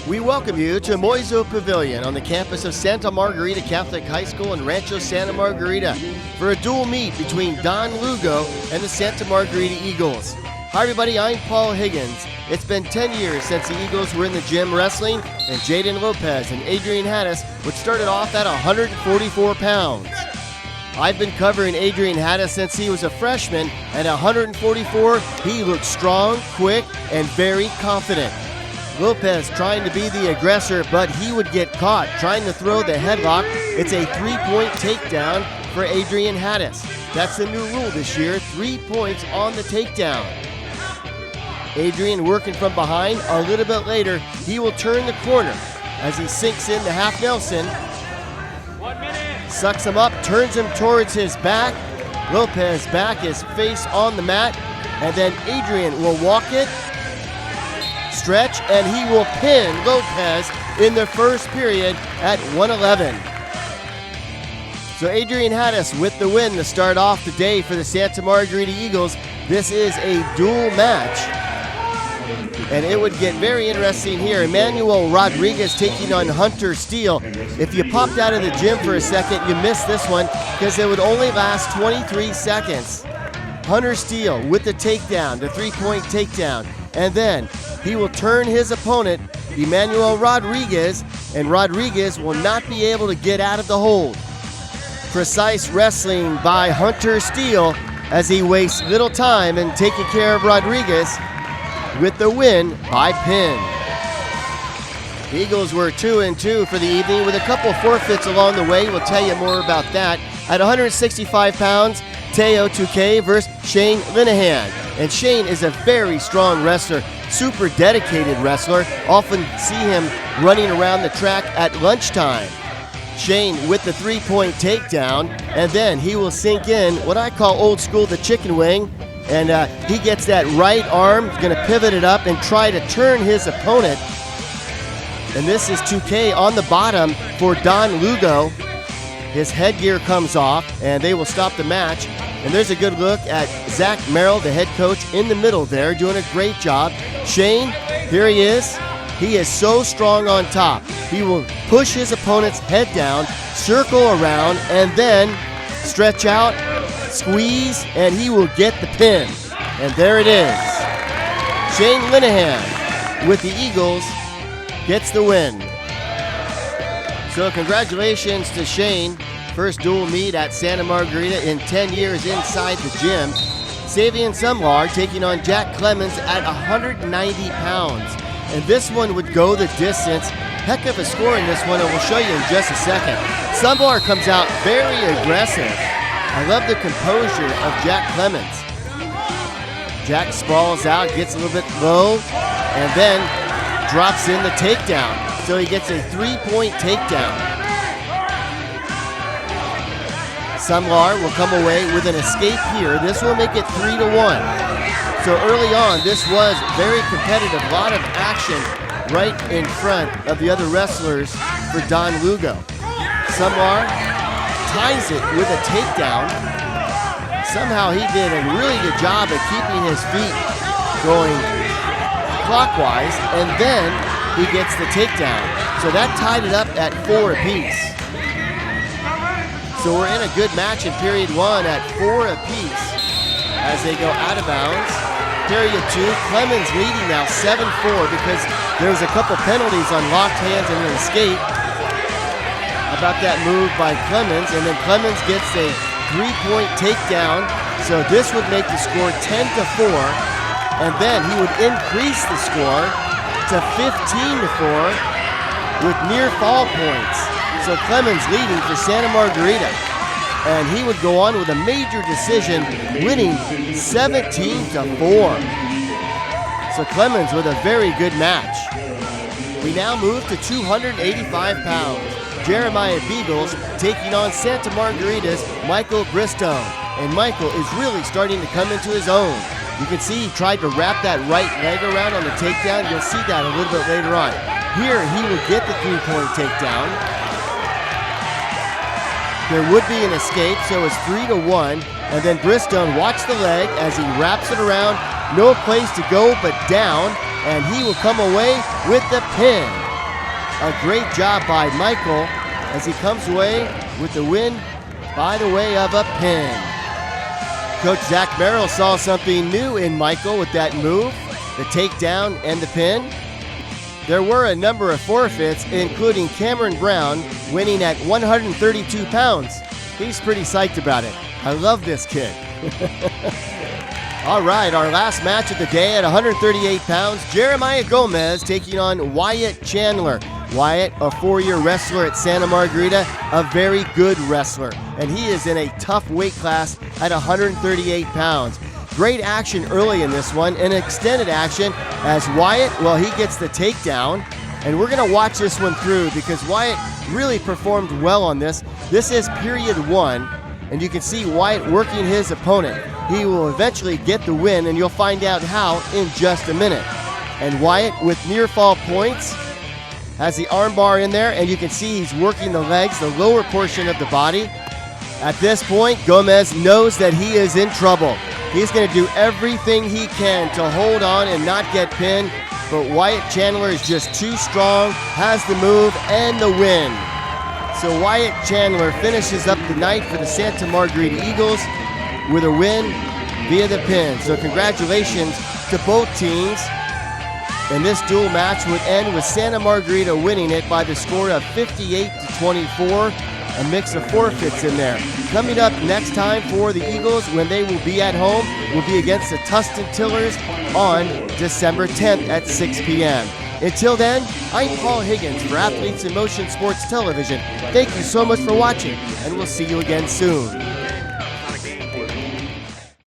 We welcome you to Moiso Pavillion on the campus of Santa Margarita Catholic High School in Rancho Santa Margarita for a dual meet between Don Lugo and the Santa Margarita Eagles. Hi everybody, I'm Paul Higgins. It's been 10 years since the Eagles were in the gym wrestling, and Jaden Lopez and Adrian Hattis, which started off at 144 pounds. I've been covering Adrian Hattis since he was a freshman. At 144, he looked strong, quick, and very confident. Lopez trying to be the aggressor, but he would get caught trying to throw the headlock. It's a 3-point takedown for Adrian Hattis. That's the new rule this year, 3 points on the takedown. Adrian working from behind. A little bit later, he will turn the corner as he sinks in the half Nelson. 1 minute. Sucks him up, turns him towards his back. Lopez back his face on the mat, and then Adrian will walk it, stretch, and he will pin Lopez in the first period at 111. So Adrian Hattis with the win to start off the day for the Santa Margarita Eagles. This is a dual match, and it would get very interesting here. Emmanuel Rodriguez taking on Hunter Steele. If you popped out of the gym for a second, you missed this one because it would only last 23 seconds. Hunter Steele with the takedown, the 3-point takedown, and then he will turn his opponent, Emmanuel Rodriguez, and Rodriguez will not be able to get out of the hold. Precise wrestling by Hunter Steele as he wastes little time in taking care of Rodriguez with the win by pin. The Eagles were 2-2 for the evening with a couple forfeits along the way. We'll tell you more about that. At 165 pounds, Teo Tukay versus Shane Linehan. And Shane is a very strong wrestler, super dedicated wrestler. Often see him running around the track at lunchtime. Shane with the 3-point takedown, and then he will sink in what I call old school the chicken wing. And he gets that right arm, going to pivot it up and try to turn his opponent. And this is 2K on the bottom for Don Lugo. His headgear comes off, and they will stop the match. And there's a good look at Zach Merrill, the head coach, in the middle there, doing a great job. Shane, here he is. He is so strong on top. He will push his opponent's head down, circle around, and then stretch out, squeeze, and he will get the pin. And there it is. Shane Linehan with the Eagles gets the win. So congratulations to Shane. First dual meet at Santa Margarita in 10 years inside the gym. Savian Sumlar taking on Jack Clemens at 190 pounds. And this one would go the distance. Heck of a score in this one, and we'll show you in just a second. Sumlar comes out very aggressive. I love the composure of Jack Clemens. Jack sprawls out, gets a little bit low, and then drops in the takedown. So he gets a 3-point takedown. Sumlar will come away with an escape here. This will make it 3-1. So early on, this was very competitive. A lot of action right in front of the other wrestlers for Don Lugo. Sumlar ties it with a takedown. Somehow he did a really good job of keeping his feet going clockwise, and then he gets the takedown. So that tied it up at 4 apiece. So we're in a good match in period 1 at 4 apiece as they go out of bounds. Period 2, Clemens leading now 7-4 because there's a couple penalties on locked hands and an escape about that move by Clemens, and then Clemens gets a 3-point takedown. So this would make the score 10-4, and then he would increase the score to 15-4 with near fall points. So Clemens leading for Santa Margarita, and he would go on with a major decision, winning 17-4. So Clemens with a very good match. We now move to 285 pounds. Jeremiah Beagles taking on Santa Margarita's Michael Bristone. And Michael is really starting to come into his own. You can see he tried to wrap that right leg around on the takedown. You'll see that a little bit later on. Here he will get the 3-point takedown. There would be an escape, so it's 3-1. And then Bristone, watch the leg as he wraps it around. No place to go but down, and he will come away with the pin. A great job by Michael as he comes away with the win by the way of a pin. Coach Zach Merrill saw something new in Michael with that move, the takedown and the pin. There were a number of forfeits, including Cameron Brown winning at 132 pounds. He's pretty psyched about it. I love this kid. All right, our last match of the day at 138 pounds, Jeremiah Gomez taking on Wyatt Chandler. Wyatt, a 4-year wrestler at Santa Margarita, a very good wrestler. And he is in a tough weight class at 138 pounds. Great action early in this one, and extended action as Wyatt, well, he gets the takedown. And we're going to watch this one through because Wyatt really performed well on this. This is period 1, and you can see Wyatt working his opponent. He will eventually get the win, and you'll find out how in just a minute. And Wyatt, with near fall points, has the armbar in there, and you can see he's working the legs, the lower portion of the body. At this point, Gomez knows that he is in trouble. He's going to do everything he can to hold on and not get pinned, but Wyatt Chandler is just too strong, has the move, and the win. So Wyatt Chandler finishes up the night for the Santa Margarita Eagles with a win via the pin. So congratulations to both teams. And this dual match would end with Santa Margarita winning it by the score of 58-24. A mix of forfeits in there. Coming up next time for the Eagles when they will be at home will be against the Tustin Tillers on December 10th at 6 p.m. Until then, I'm Paul Higgins for Athletes in Motion Sports Television. Thank you so much for watching, and we'll see you again soon.